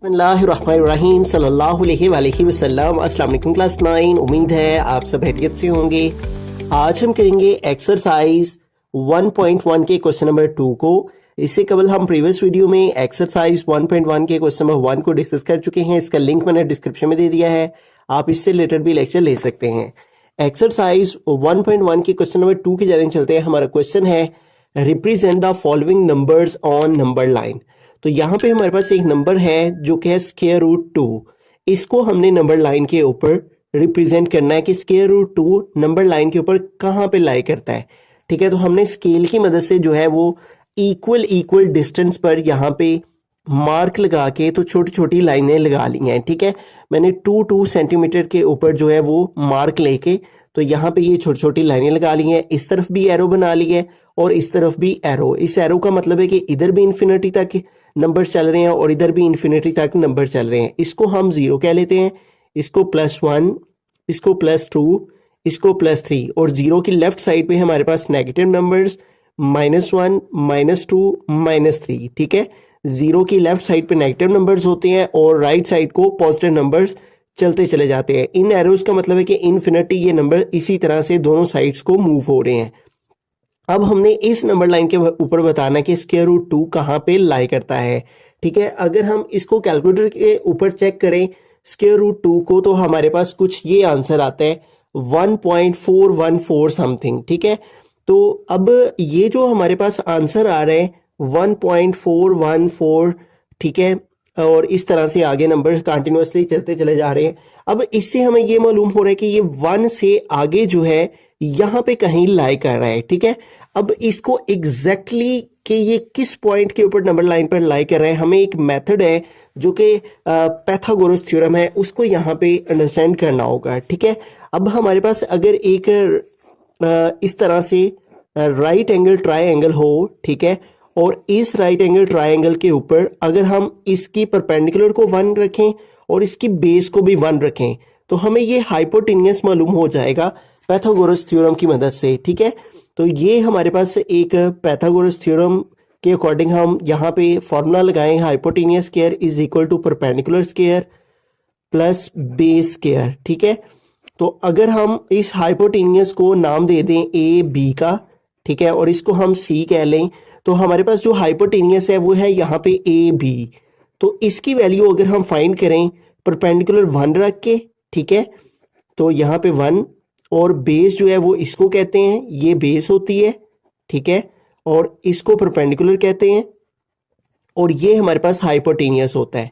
बिस्मिल्लाहिर्रहमानिर्रहीम सल्लल्लाहु अलैहि वसल्लम। अस्सलाम वालेकुम क्लास 9। उम्मीद है आप सब खैरियत से होंगे। आज हम करेंगे एक्सरसाइज 1.1 के क्वेश्चन नंबर 2 को। इससे कबल हम प्रीवियस वीडियो में एक्सरसाइज 1.1 के क्वेश्चन नंबर 1 को डिस्कस कर चुके हैं। इसका लिंक मैंने डिस्क्रिप्शन में दे दिया है, आप इससे रिलेटेड भी लेक्चर ले सकते हैं। एक्सरसाइज 1.1 के क्वेश्चन नंबर 2 की जानब चलते हैं। हमारा क्वेश्चन है represent the following numbers on number line. तो यहाँ पे हमारे पास एक नंबर है जो कि है स्क्वायर रूट 2। इसको हमने नंबर लाइन के ऊपर रिप्रेजेंट करना है कि स्क्वायर रूट 2 नंबर लाइन के ऊपर कहाँ पे लाई करता है। ठीक है, तो हमने स्केल की मदद से जो है वो इक्वल डिस्टेंस पर यहाँ पे मार्क लगा के तो छोटी छोटी लाइनें लगा ली हैं। ठीक है, मैंने 2 सेंटीमीटर के ऊपर जो है वो मार्क लेके तो यहाँ पे ये छोटी छोटी लाइनें लगा ली हैं। इस तरफ भी एरो बना ली है और इस तरफ भी एरो। इस एरो का मतलब है कि इधर भी इन्फिनिटी तक नंबर चल रहे हैं और इधर भी इन्फिनिटी तक नंबर चल रहे हैं। इसको हम 0 कह लेते हैं, इसको +1, इसको +2, इसको +3 और 0 की लेफ्ट साइड पे हमारे पास नेगेटिव नंबर्स -1, -2, -3। ठीक है, 0 की लेफ्ट साइड पे नेगेटिव नंबर्स होते हैं और राइट साइड को पॉजिटिव नंबर्स चलते चले जाते हैं। इन एरोज का मतलब है कि इन्फिनिटी ये नंबर इसी तरह से दोनों साइड्स को मूव हो रहे हैं। अब हमने इस नंबर लाइन के ऊपर बताना कि स्क्वायर रूट 2 कहाँ पे लाई करता है। ठीक है, अगर हम इसको कैलकुलेटर के ऊपर चेक करें स्क्वायर रूट 2 को तो हमारे पास कुछ ये आंसर आता है 1.414 समथिंग। ठीक है, तो अब ये जो हमारे पास आंसर आ रहे हैं 1.414, ठीक है, और इस तरह से आगे नंबर कंटिन्यूअसली चलते चले जा रहे हैं। अब इससे हमें ये मालूम हो रहा है कि ये 1 से आगे जो है यहाँ पे कहीं लाई कर रहा है। ठीक है, अब इसको एग्जैक्टली कि ये किस पॉइंट के ऊपर नंबर लाइन पर लाई कर रहे हैं, हमें एक मेथड है जो कि पैथागोरस थ्योरम है, उसको यहाँ पे अंडरस्टैंड करना होगा। ठीक है, अब हमारे पास अगर एक इस तरह से राइट एंगल ट्रायंगल हो, ठीक है, और इस राइट एंगल ट्रायंगल के ऊपर अगर हम इसकी परपेंडिकुलर को 1 रखें और इसकी बेस को भी 1 रखें तो हमें ये हाइपोटेनियस मालूम हो जाएगा पैथागोरस थ्योरम की मदद से। ठीक है, तो ये हमारे पास एक पैथागोरस थ्योरम के अकॉर्डिंग हम यहाँ पे फॉर्मूला लगाएं, hypotenuse square is equal to perpendicular square plus base square. ठीक है, तो अगर हम इस हाइपोटेनियस को नाम दे दें ए बी का, ठीक है, और इसको हम सी कह लें तो हमारे पास जो हाइपोटेनियस है वो है यहाँ पे ए बी। तो इसकी वैल्यू अगर हम फाइंड करें परपेंडिकुलर 1 रख के, ठीक है, तो यहाँ पे 1 और बेस जो है वो इसको कहते हैं, ये बेस होती है। ठीक है, और इसको परपेंडिकुलर कहते हैं और ये हमारे पास हाइपोटेनियस होता है।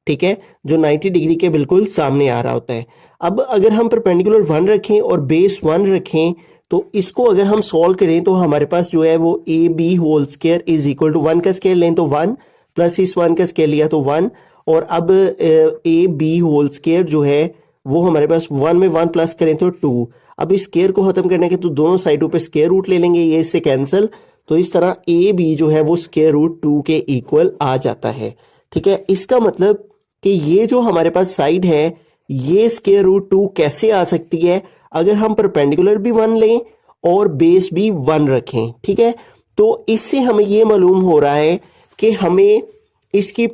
ठीक है, जो 90 डिग्री के बिल्कुल सामने आ रहा होता है। अब अगर हम परपेंडिकुलर 1 रखें और बेस 1 रखें तो इसको अगर हम सॉल्व करें तो हमारे पास जो है वो A B whole square is equal to 1 का स्क्वायर लें तो 1 प्लस इस 1 का स्क्वायर लिया तो 1, और अब ए बी होल स्क्वायर जो है वो हमारे पास 1 में 1 प्लस करें तो 2। अब इस स्क्वायर को खत्म करने के तो दोनों साइडों पे स्क्वायर रूट ले लेंगे, ये इससे कैंसिल, तो इस तरह ए बी जो है वो स्क्वायर रूट 2 के इक्वल आ जाता है। ठीक है, इसका मतलब कि ये जो हमारे पास साइड है ये स्क्वायर रूट 2 कैसे आ सकती है अगर हम परपेंडिकुलर भी 1 लें और बेस भी 1 रखें। ठीक है, तो इससे हमें ये मालूम हो रहा है कि हमें इसकी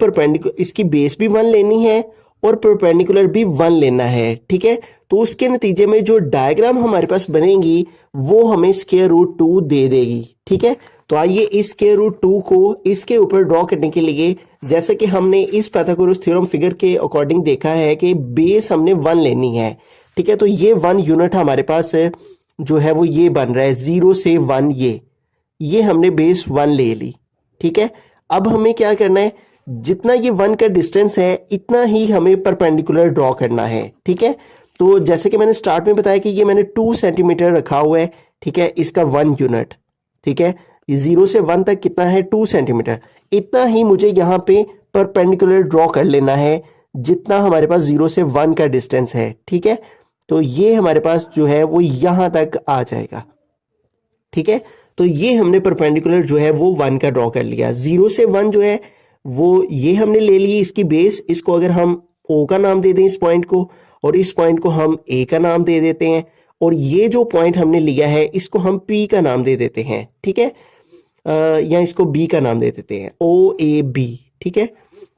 बेस भी 1 लेनी है और परपेंडिकुलर भी 1 लेना है। ठीक है, तो उसके नतीजे में जो डायग्राम हमारे पास बनेगी वो हमें स्क्वायर रूट 2 दे देगी। ठीक है, तो आइए इस स्क्वायर रूट 2 को इसके ऊपर ड्रॉ करने के लिए, जैसे कि हमने इस पैथागोरस थ्योरम फिगर के अकॉर्डिंग देखा है कि बेस हमने 1 लेनी है। ठीक है, तो ये 1 यूनिट हमारे पास जो है वो ये बन रहा है 0 से 1, ये हमने बेस 1 ले ली। ठीक है, अब हमें क्या करना है, जितना ये 1 का डिस्टेंस है इतना ही हमें परपेंडिकुलर ड्रॉ करना है। ठीक है, तो जैसे कि मैंने स्टार्ट में बताया कि ये मैंने 2 सेंटीमीटर रखा हुआ है। ठीक है, इसका 1 यूनिट, ठीक है, 0 से 1 तक कितना है 2 सेंटीमीटर, इतना ही मुझे यहाँ पे परपेंडिकुलर ड्रॉ कर लेना है जितना हमारे पास 0 से 1 का डिस्टेंस है। ठीक है, तो ये हमारे पास जो है वो यहां तक आ जाएगा। ठीक है, तो ये हमने परपेंडिकुलर जो है वो 1 का ड्रॉ कर लिया। 0 से 1 जो है वो ये हमने ले ली इसकी बेस, इसको अगर हम ओ का नाम दे दें इस पॉइंट को और इस पॉइंट को हम ए का नाम दे देते हैं, और ये जो पॉइंट हमने लिया है इसको हम पी का नाम दे देते हैं। ठीक है, या इसको बी का नाम दे देते हैं, ओ ए बी। ठीक है,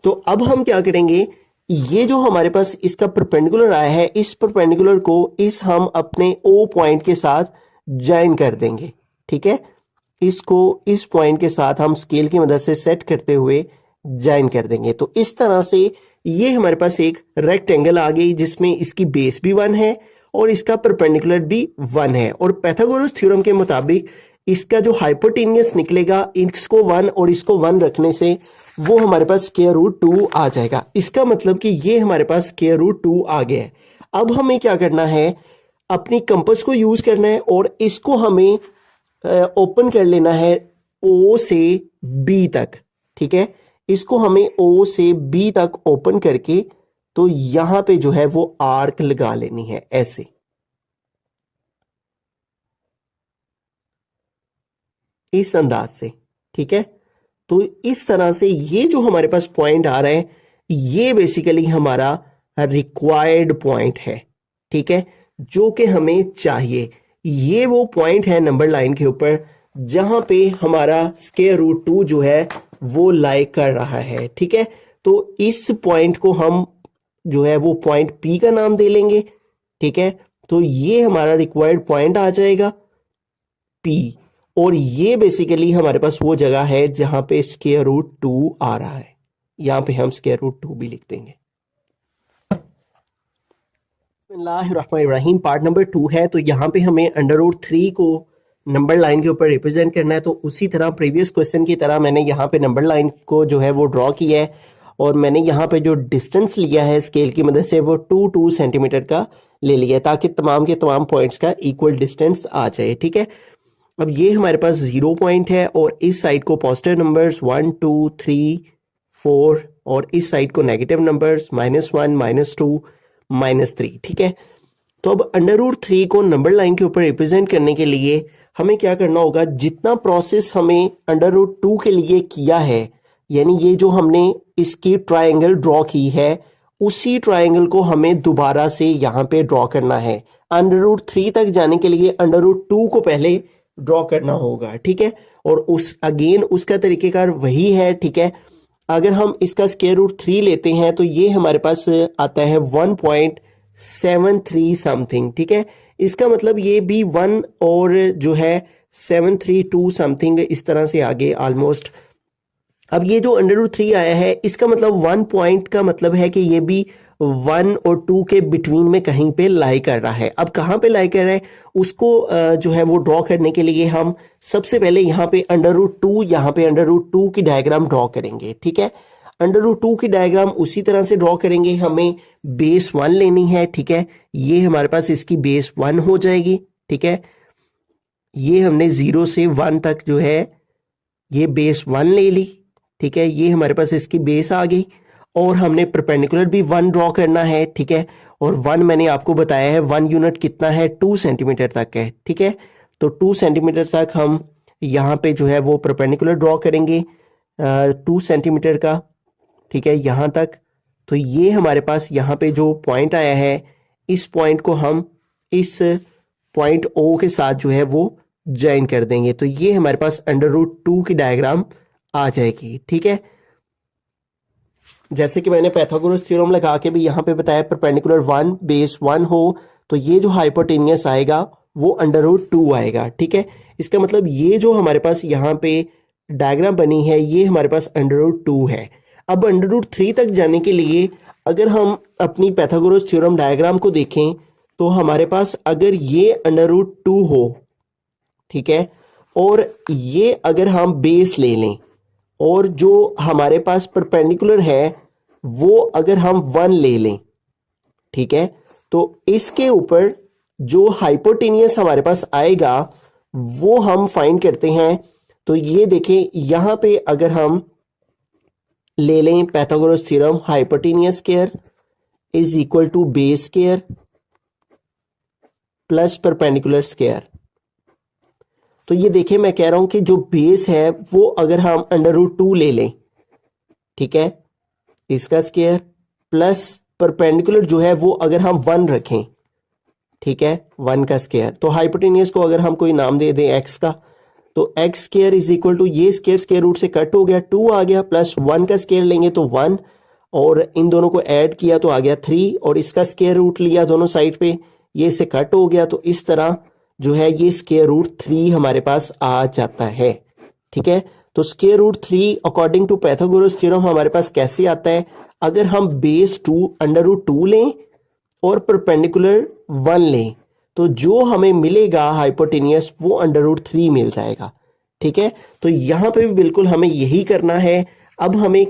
तो अब हम क्या करेंगे, ये जो हमारे पास इसका परपेंडिकुलर आया है, इस परपेंडिकुलर को इस हम अपने ओ पॉइंट के साथ ज्वाइन कर देंगे। ठीक है, इसको इस पॉइंट के साथ हम स्केल की मदद से सेट करते हुए ज्वाइन कर देंगे। तो इस तरह से ये हमारे पास एक रेक्टेंगल आ गई जिसमें इसकी बेस भी 1 है और इसका परपेंडिकुलर भी 1 है। और पाइथागोरस थ्योरम के मुताबिक इसका जो हाइपोटेनियस निकलेगा, इसको 1 और इसको 1 रखने से वो हमारे पास स्क्वायर रूट 2 आ जाएगा। इसका मतलब कि ये हमारे पास स्क्वायर रूट 2 आ गया है। अब हमें क्या करना है, अपनी कंपास को यूज करना है और इसको हमें ओपन कर लेना है ओ से बी तक। ठीक है, इसको हमें ओ से बी तक ओपन करके तो यहां पे जो है वो आर्क लगा लेनी है ऐसे। इस अंदाज से। ठीक है, तो इस तरह से ये जो हमारे पास पॉइंट आ रहा है ये बेसिकली हमारा रिक्वायर्ड पॉइंट है। ठीक है, जो कि हमें चाहिए। ये वो पॉइंट है नंबर लाइन के ऊपर जहां पे हमारा स्क्वायर रूट 2 जो है वो लाई कर रहा है। ठीक है, तो इस पॉइंट को हम जो है वो पॉइंट पी का नाम दे लेंगे। ठीक है, तो ये हमारा रिक्वायर्ड पॉइंट आ जाएगा पी, और ये बेसिकली हमारे पास वो जगह है जहां पे स्क्वायर रूट 2 आ रहा है। यहां पे हम स्क्वायर रूट 2 भी लिख देंगे। बिस्मिल्लाहिर्रहमानिर्रहीम, पार्ट नंबर 2 है। तो यहाँ पे हमें अंडर रूट 3 को नंबर लाइन के ऊपर रिप्रेजेंट करना है। तो उसी तरह प्रीवियस क्वेश्चन की तरह मैंने यहाँ पे नंबर लाइन को जो है वो ड्रॉ किया है और मैंने यहाँ पे जो डिस्टेंस लिया है स्केल की मदद से वो 2 सेंटीमीटर का ले लिया है ताकि तमाम के तमाम पॉइंट्स का इक्वल डिस्टेंस आ जाए। ठीक है, अब ये हमारे पास 0 पॉइंट है और इस साइड को पॉजिटिव नंबर्स 1 2 3 4 और इस साइड को नेगेटिव नंबर्स -1 -2 -3। ठीक है, तो अब अंडर रूट 3 को नंबर लाइन के ऊपर रिप्रेजेंट करने के लिए हमें क्या करना होगा, जितना प्रोसेस हमें अंडर रूट 2 के लिए किया है, यानी ये जो हमने इसकी ट्रायंगल ड्रॉ की है उसी ट्रायंगल को हमें दोबारा से यहाँ पे ड्रॉ करना है। अंडर रूट 3 तक जाने के लिए अंडर रूट 2 को पहले ड्रॉ करना होगा। ठीक है, और उस अगेन उसका तरीकेकार वही है। ठीक है, अगर हम इसका स्क्वायर रूट 3 लेते हैं तो ये हमारे पास आता है 1.73 समथिंग। ठीक है, इसका मतलब ये भी 1 और जो है 732 समथिंग इस तरह से आगे ऑलमोस्ट। अब ये जो अंडर रूट 3 आया है इसका मतलब 1 पॉइंट का मतलब है कि ये भी 1 और 2 के बिटवीन में कहीं पे लाई कर रहा है। अब कहाँ पे लाई कर रहा है उसको जो है वो ड्रॉ करने के लिए हम सबसे पहले यहाँ पे अंडर रूट 2 यहाँ पे अंडर रूट 2 की डायग्राम ड्रॉ करेंगे। ठीक है, अंडर रूट 2 की डायग्राम उसी तरह से ड्रॉ करेंगे। हमें बेस 1 लेनी है। ठीक है, ये हमारे पास इसकी बेस 1 हो जाएगी। ठीक है, ये हमने 0 से 1 तक जो है ये बेस 1 ले ली। ठीक है, ये हमारे पास इसकी बेस आ गई और हमने परपेंडिकुलर भी 1 ड्रॉ करना है। ठीक है, और 1 मैंने आपको बताया है 1 यूनिट कितना है, 2 सेंटीमीटर तक है। ठीक है, तो 2 सेंटीमीटर तक हम यहाँ पे जो है वो परपेंडिकुलर ड्रॉ करेंगे 2 सेंटीमीटर का। ठीक है, यहाँ तक। तो ये हमारे पास यहाँ पे जो पॉइंट आया है इस पॉइंट को हम इस पॉइंट ओ के साथ जो है वो ज्वाइन कर देंगे। तो ये हमारे पास अंडर रूट 2 की डायग्राम आ जाएगी। ठीक है, जैसे कि मैंने पाइथागोरस थ्योरम लगा के भी यहाँ पे बताया परपेंडिकुलर 1 बेस 1 हो तो ये जो हाइपोटेनियस आएगा वो अंडर रूट 2 आएगा। ठीक है, इसका मतलब ये जो हमारे पास यहाँ पे डायग्राम बनी है ये हमारे पास अंडर रूट 2 है। अब अंडर रूट 3 तक जाने के लिए अगर हम अपनी पाइथागोरस थ्योरम डायग्राम को देखें तो हमारे पास अगर ये अंडर रूट 2 हो, ठीक है, और ये अगर हम बेस ले लें और जो हमारे पास परपेंडिकुलर है वो अगर हम 1 ले लें, ठीक है, तो इसके ऊपर जो हाइपोटेनियस हमारे पास आएगा वो हम फाइंड करते हैं। तो ये देखें यहां पे अगर हम ले लें Pythagoras theorem, hypotenuse square is equal to base square plus perpendicular square. तो ये देखें मैं कह रहा हूं कि जो बेस है वो अगर हम अंडर रूट 2 ले लें, ठीक है, इसका स्क्वायर प्लस परपेंडिकुलर जो है वो अगर हम 1 रखें, ठीक है, 1 का स्क्वायर। तो हाइपोटेनियस को अगर हम कोई नाम दे दें x का, तो X square is equal to ये स्क्वायर स्क्वायर रूट से कट हो गया 2 आ गया, प्लस 1 का स्क्वायर लेंगे तो 1 और इन दोनों को ऐड किया तो आ गया 3 और इसका स्क्वायर रूट लिया दोनों साइड पे, ये इससे कट हो गया, तो इस तरह जो है ये स्क्वायर रूट 3 हमारे पास आ जाता है। ठीक है, तो square root 3 according to Pythagoras theorem हमारे पास कैसे आता है, अगर हम बेस 2 अंडर रूट 2 लें और परपेंडिकुलर 1 लें तो जो हमें मिलेगा हाइपोटेनियस वो अंडर रूट 3 मिल जाएगा। ठीक है, तो यहां पे भी बिल्कुल हमें यही करना है। अब हमें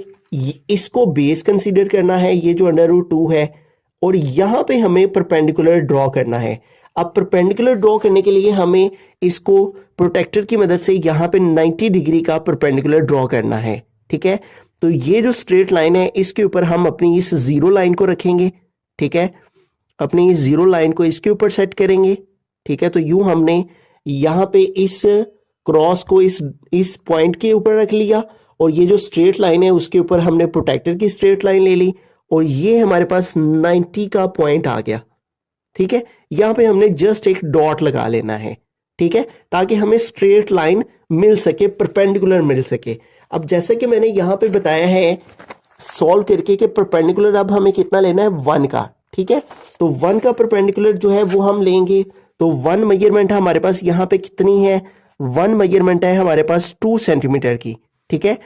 इसको बेस कंसीडर करना है, ये जो अंडर रूट 2 है, और यहां पे हमें परपेंडिकुलर ड्रॉ करना है। अब परपेंडिकुलर ड्रॉ करने के लिए हमें इसको प्रोटेक्टर की मदद से यहां पे 90 डिग्री का परपेंडिकुलर ड्रॉ करना है। ठीक है, तो ये जो स्ट्रेट लाइन है इसके ऊपर हम अपनी इस जीरो लाइन को रखेंगे। ठीक है, अपनी इस जीरो लाइन को इसके ऊपर सेट करेंगे। ठीक है, तो यूं हमने यहां पे इस क्रॉस को इस पॉइंट के ऊपर रख लिया और ये जो स्ट्रेट लाइन है उसके ऊपर हमने प्रोटेक्टर की स्ट्रेट लाइन ले ली और ये हमारे पास 90 का पॉइंट आ गया। ठीक है, यहां पे हमने जस्ट एक डॉट लगा लेना है। ठीक है, ताकि हमें स्ट्रेट लाइन मिल सके, परपेंडिकुलर मिल सके। अब जैसे कि मैंने यहां पे बताया है सॉल्व करके कि परपेंडिकुलर अब हमें कितना लेना है, 1 का। ठीक है, तो 1 का परपेंडिकुलर जो है वो हम लेंगे, तो 1 मेजरमेंट हमारे पास यहाँ पे कितनी है, 1 मेजरमेंट है हमारे पास 2 सेंटीमीटर की। ठीक है,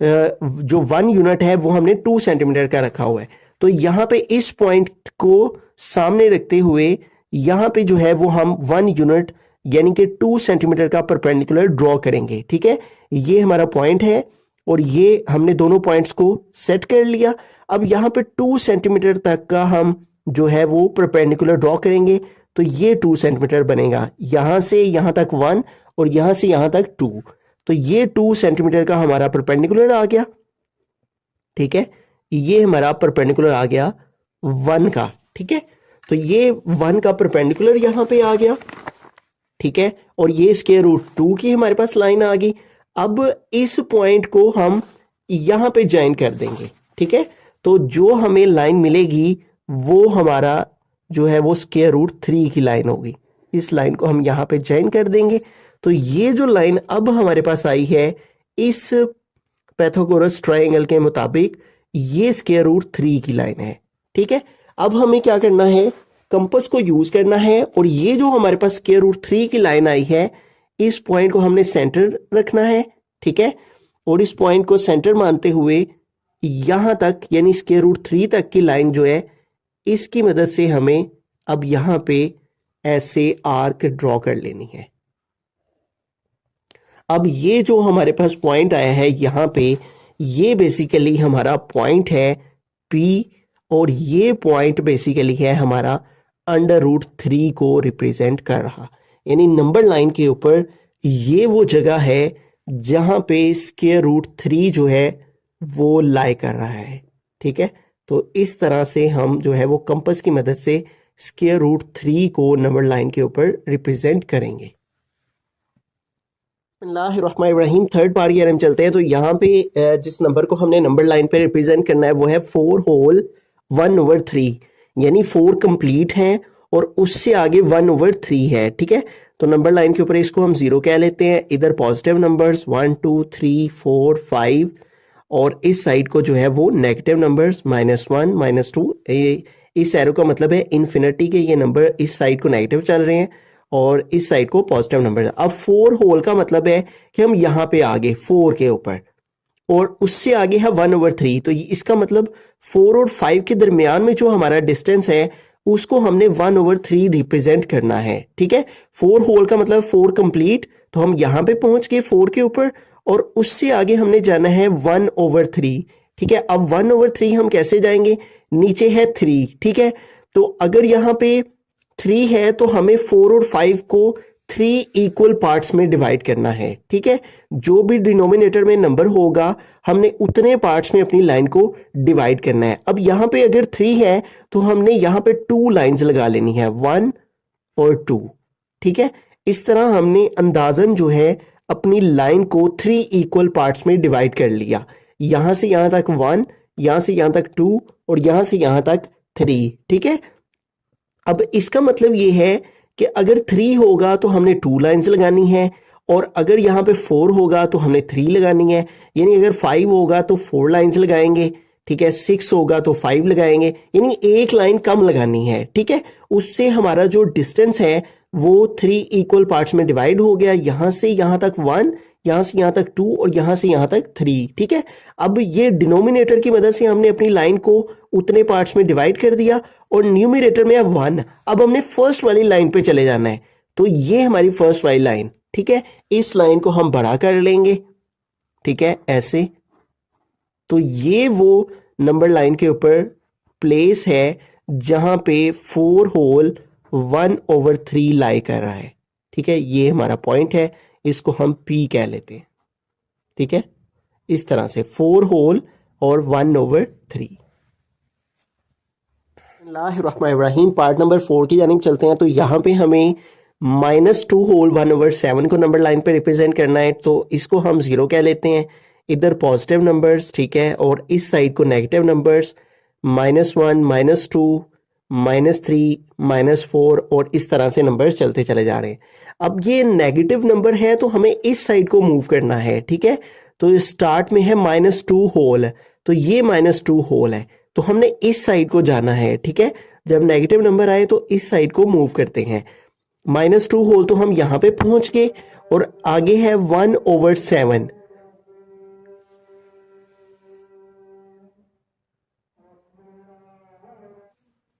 जो 1 यूनिट है वो हमने 2 सेंटीमीटर का रखा हुआ है। तो यहाँ पे इस पॉइंट को सामने रखते हुए यहाँ पे जो है वो हम 1 यूनिट यानी कि 2 सेंटीमीटर का परपेंडिकुलर ड्रॉ करेंगे। ठीक है, ये हमारा पॉइंट है और ये हमने दोनों पॉइंट्स को सेट कर लिया। अब यहाँ पे 2 सेंटीमीटर तक का हम जो है वो परपेंडिकुलर ड्रॉ करेंगे, तो ये 2 सेंटीमीटर बनेगा। यहां से यहां तक 1 और यहां से यहां तक 2, तो ये 2 सेंटीमीटर का हमारा परपेंडिकुलर आ गया। ठीक है, ये हमारा परपेंडिकुलर आ गया 1 का। ठीक है, तो ये 1 का परपेंडिकुलर यहां पे आ गया। ठीक है, और ये स्क्वायर रूट 2 की हमारे पास लाइन आ गई। अब इस पॉइंट को हम यहां पे ज्वाइन कर देंगे। ठीक है, तो जो हमें लाइन मिलेगी वो हमारा जो है वो स्क्वायर रूट 3 की लाइन होगी। इस लाइन को हम यहां पे ज्वाइन कर देंगे, तो ये जो लाइन अब हमारे पास आई है इस पाइथागोरस ट्रायंगल के मुताबिक ये स्क्वायर रूट 3 की लाइन है। ठीक है, अब हमें क्या करना है, कंपास को यूज करना है और ये जो हमारे पास स्क्वायर रूट 3 की लाइन आई है इस पॉइंट को हमने सेंटर रखना है। ठीक है, और इस पॉइंट को सेंटर मानते हुए यहां तक यानी स्क्वायर रूट 3 तक की लाइन जो है इसकी मदद से हमें अब यहां पे ऐसे आर्क ड्रॉ कर लेनी है। अब ये जो हमारे पास पॉइंट आया है यहां पे, ये बेसिकली हमारा पॉइंट है P और ये पॉइंट बेसिकली है हमारा अंडर रूट 3 को रिप्रेजेंट कर रहा, यानी नंबर लाइन के ऊपर ये वो जगह है जहां पे स्क्वायर रूट 3 जो है वो लाई कर रहा है। ठीक है, तो इस तरह से हम जो है वो कंपास की मदद से स्क्वायर रूट 3 को नंबर लाइन के ऊपर रिप्रेजेंट करेंगे। बिस्मिल्लाहिर्रहमानिर्रहीम, थर्ड पार्ट की हम चलते हैं। तो यहाँ पे जिस नंबर को हमने नंबर लाइन पे रिप्रेजेंट करना है वो है 4 होल 1/3, यानी 4 कंप्लीट हैं और उससे आगे 1/3 है। ठीक है, तो नंबर लाइन के ऊपर इसको हम 0 कह लेते हैं। इधर पॉजिटिव नंबर्स 1 2 3 4 5 और इस साइड को जो है वो नेगेटिव नंबर्स -1 -2। इस एरो का मतलब है इन्फिनिटी के ये नंबर इस साइड को नेगेटिव चल रहे हैं और इस साइड को पॉजिटिव नंबर। अब 4 होल का मतलब है कि हम यहाँ पे आगे 4 के ऊपर और उससे आगे है 1/3, तो इसका मतलब 4 और 5 के दरमियान में जो हमारा डिस्टेंस है उसको हमने 1/3 रिप्रेजेंट करना है। ठीक है, 4 होल का मतलब 4 कंप्लीट, तो हम यहाँ पे पहुंच गए 4 के ऊपर और उससे आगे हमने जाना है 1/3। ठीक है, अब 1/3 हम कैसे जाएंगे, नीचे है 3। ठीक है, तो अगर यहाँ पे 3 है तो हमें 4 और 5 को 3 इक्वल पार्ट्स में डिवाइड करना है। ठीक है, जो भी डिनोमिनेटर में नंबर होगा हमने उतने पार्ट्स में अपनी लाइन को डिवाइड करना है। अब यहाँ पे अगर 3 है तो हमने यहाँ पे 2 लाइंस लगा लेनी है, 1 और 2। ठीक है, इस तरह हमने अंदाजन जो है अपनी लाइन को 3 इक्वल पार्ट्स में डिवाइड कर लिया। यहां से यहां तक 1, यहां से यहां तक 2 और यहां से यहां तक 3। ठीक है, अब इसका मतलब ये है कि अगर 3 होगा तो हमने 2 लाइंस लगानी है और अगर यहाँ पे 4 होगा तो हमने 3 लगानी है, यानी अगर 5 होगा तो 4 लाइंस लगाएंगे। ठीक है, 6 होगा तो 5 लगाएंगे, यानी एक लाइन कम लगानी है, ठीक है। उससे हमारा जो डिस्टेंस है वो 3 इक्वल पार्ट्स में डिवाइड हो गया, यहां से यहां तक 1, यहां से यहां तक 2 और यहां से यहां तक 3, ठीक है। अब ये डिनोमिनेटर की मदद से हमने अपनी लाइन को उतने पार्ट्स में डिवाइड कर दिया और न्यूमिनेटर में है 1। अब हमने फर्स्ट वाली लाइन पे चले जाना है, तो ये हमारी फर्स्ट वाली लाइन, ठीक है। इस लाइन को हम बड़ा कर लेंगे, ठीक है, ऐसे। तो ये वो नंबर लाइन के ऊपर प्लेस है जहां पे 4 होल 1/3 लाई कर रहा है, ठीक है। ये हमारा पॉइंट है, इसको हम P कह लेते हैं, ठीक है। इस तरह से 4 होल और 1/3। बिस्मिल्लाहिर्रहमानिर्रहीम, पार्ट नंबर 4 की जानिब चलते हैं। तो यहाँ पे हमें -2 होल 1/7 को नंबर लाइन पे रिप्रेजेंट करना है, तो इसको हम 0 कह लेते हैं। इधर पॉजिटिव नंबर्स, ठीक है, और इस साइड को नेगेटिव नंबर्स, -1, -2, -3, -4 और इस तरह से नंबर्स चलते चले जा रहे हैं। अब ये नेगेटिव नंबर है तो हमें इस साइड को मूव करना है, ठीक है। तो स्टार्ट में है -2 होल, तो ये -2 होल है, तो हमने इस साइड को जाना है, ठीक है। जब नेगेटिव नंबर आए तो इस साइड को मूव करते हैं। -2 होल तो हम यहां पे पहुंच गए और आगे है 1/7।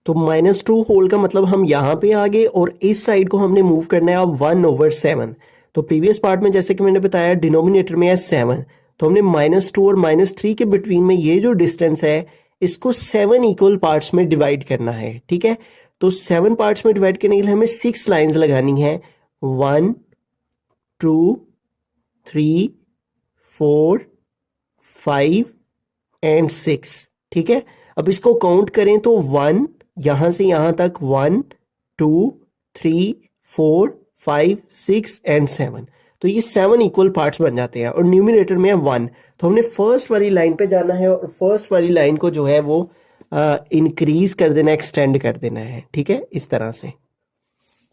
तो -2 होल का मतलब हम यहां पे आ गए और इस साइड को हमने मूव करना है 1/7। तो प्रीवियस पार्ट में जैसे कि मैंने बताया डिनोमिनेटर में है 7, तो हमने -2 और -3 के बिटवीन में ये जो डिस्टेंस है इसको 7 इक्वल पार्ट्स में डिवाइड करना है, ठीक है। तो 7 पार्ट्स में डिवाइड करने के लिए हमें 6 लाइंस लगानी है, 1 2 3 4 5 एंड 6, ठीक है। अब इसको काउंट करें तो 1 यहां से यहां तक 1 2 3 4 5 6 एंड 7, तो ये 7 इक्वल पार्ट्स बन जाते हैं और न्यूमिनेटर में है 1। तो हमने फर्स्ट वाली लाइन पे जाना है और फर्स्ट वाली लाइन को जो है वो इंक्रीज कर देना, एक्सटेंड कर देना है, ठीक है, इस तरह से।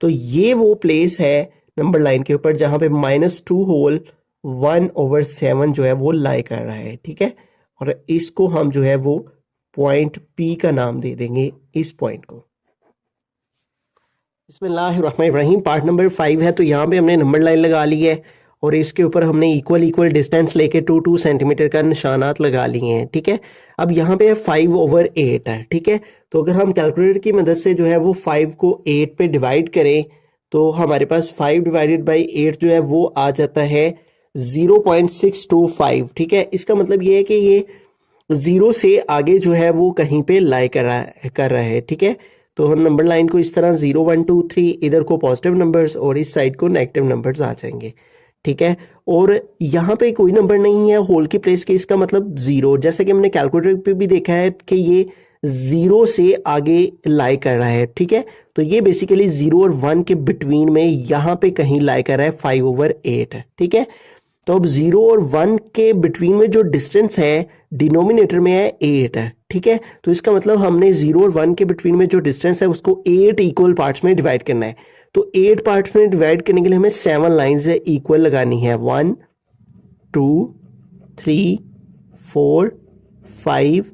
तो ये वो प्लेस है नंबर लाइन के ऊपर जहां पे -2 होल 1/7 जो है वो लाई कर रहा है, ठीक है। और इसको हम जो है वो पॉइंट P का नाम दे देंगे, इस पॉइंट को। बिस्मिल्लाहिर्रहमानिर्रहीम, पार्ट नंबर 5 है। तो यहाँ पे हमने नंबर लाइन लगा ली है और इसके ऊपर हमने इक्वल डिस्टेंस लेके 2 सेंटीमीटर का निशानात लगा लिए हैं, ठीक है। अब यहाँ पे 5/8 है, ठीक है। तो अगर हम कैलकुलेटर की मदद से जो है वो 5 को 8 पे डिवाइड करें तो हमारे पास 5 डिवाइडेड बाई 8 जो है वो आ जाता है 0.625, ठीक है। इसका मतलब ये है कि ये 0 से आगे जो है वो कहीं पे लाई कर रहा है, ठीक है। तो हम नंबर लाइन को इस तरह 0 1 2 3 इधर को पॉजिटिव नंबर्स और इस साइड को नेगेटिव नंबर्स आ जाएंगे, ठीक है। और यहाँ पे कोई नंबर नहीं है होल की प्लेस के, इसका मतलब 0, जैसे कि हमने कैलकुलेटर पे भी देखा है कि ये 0 से आगे लाई कर रहा है, ठीक है। तो ये बेसिकली 0 और 1 के बिटवीन में यहाँ पे कहीं लाई कर रहा है 5/8 है, ठीक है। तो अब 0 और 1 के बिटवीन में जो डिस्टेंस है डिनोमिनेटर में है 8 है, ठीक है। तो इसका मतलब हमने 0 और 1 के बिटवीन में जो डिस्टेंस है उसको 8 इक्वल पार्ट्स में डिवाइड करना है। तो 8 पार्ट्स में डिवाइड करने के लिए हमें 7 लाइंस इक्वल लगानी है, 1 2 3 4 5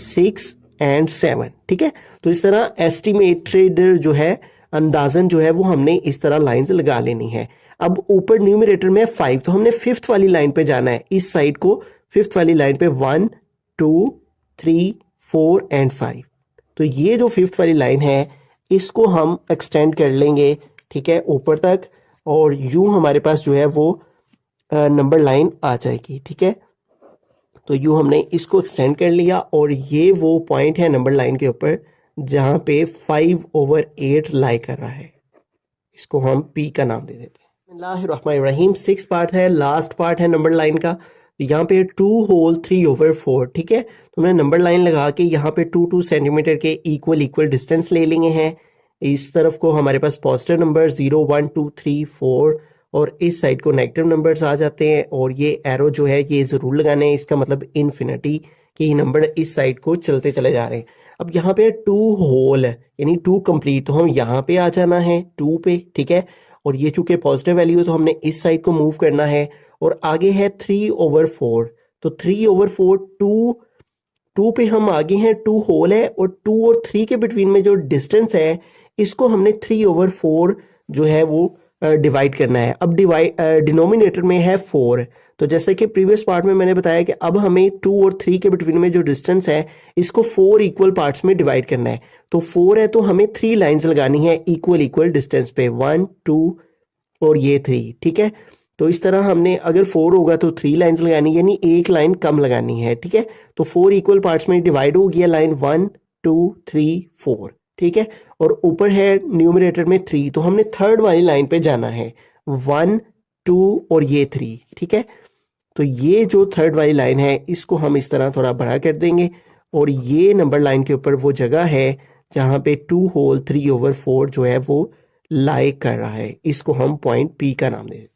6 एंड 7, ठीक है। तो इस तरह एस्टिमेटेड जो है अंदाजन जो है वो हमने इस तरह लाइंस लगा लेनी है। अब ऊपर न्यूमरेटर में 5, तो हमने 5th वाली लाइन पे जाना है, इस साइड को 5th वाली लाइन पे 1 2 3 4 एंड 5। तो ये जो 5th वाली लाइन है इसको हम एक्सटेंड कर लेंगे, ठीक है, ऊपर तक, और यूं हमारे पास जो है वो नंबर लाइन आ जाएगी, ठीक है। तो यूं हमने इसको एक्सटेंड कर लिया और ये वो पॉइंट है नंबर लाइन के ऊपर जहां पे 5/8 लाई कर रहा है, इसको हम P का नाम दे देते हैं। बिस्मिल्लाहिर्रहमानिर्रहीम, 6 पार्ट है, लास्ट पार्ट है नंबर लाइन का। यहाँ पे 2 होल 3/4, ठीक है। तो हमने नंबर लाइन लगा के यहाँ पे 2 सेंटीमीटर के इक्वल डिस्टेंस ले लेंगे हैं। इस तरफ को हमारे पास पॉजिटिव नंबर 0 1 2 3 4 और इस साइड को नेगेटिव नंबर्स आ जाते हैं और ये एरो जो है ये जरूर लगाने हैं, इसका मतलब इन्फिनिटी के नंबर इस साइड को चलते चले जा रहे हैं। अब यहाँ पे 2 होल यानी 2 कंप्लीट, तो हम यहाँ पे आ जाना है 2 पे, ठीक है। और ये चूंकि पॉजिटिव वैल्यू है तो हमने इस साइड को मूव करना है और आगे है 3/4, तो 3/4 2 2 पे हम आगे हैं, 2 होल है और 2 और 3 के बिटवीन में जो डिस्टेंस है इसको हमने 3/4 जो है वो डिवाइड करना है। अब डिनोमिनेटर में है 4, तो जैसे कि प्रीवियस पार्ट में मैंने बताया कि अब हमें 2 और 3 के बिटवीन में जो डिस्टेंस है इसको 4 इक्वल पार्ट्स में डिवाइड करना है। तो 4 है तो हमें 3 लाइंस लगानी है इक्वल इक्वल डिस्टेंस पे, 1 2 और ये 3, ठीक है। तो इस तरह हमने अगर 4 होगा तो 3 लाइंस लगानी, यानी एक लाइन कम लगानी है, ठीक है। तो 4 इक्वल पार्ट्स में डिवाइड हो गया लाइन 1 2 3 4, ठीक है। और ऊपर है न्यूमरेटर में 3, तो हमने थर्ड वाली लाइन पे जाना है, 1 2 और ये 3, ठीक है। तो ये जो थर्ड वाली लाइन है इसको हम इस तरह थोड़ा बड़ा कर देंगे और ये नंबर लाइन के ऊपर वो जगह है जहां पे 2 होल 3/4 जो है वो लाई कर रहा है, इसको हम पॉइंट पी का नाम दे देते हैं।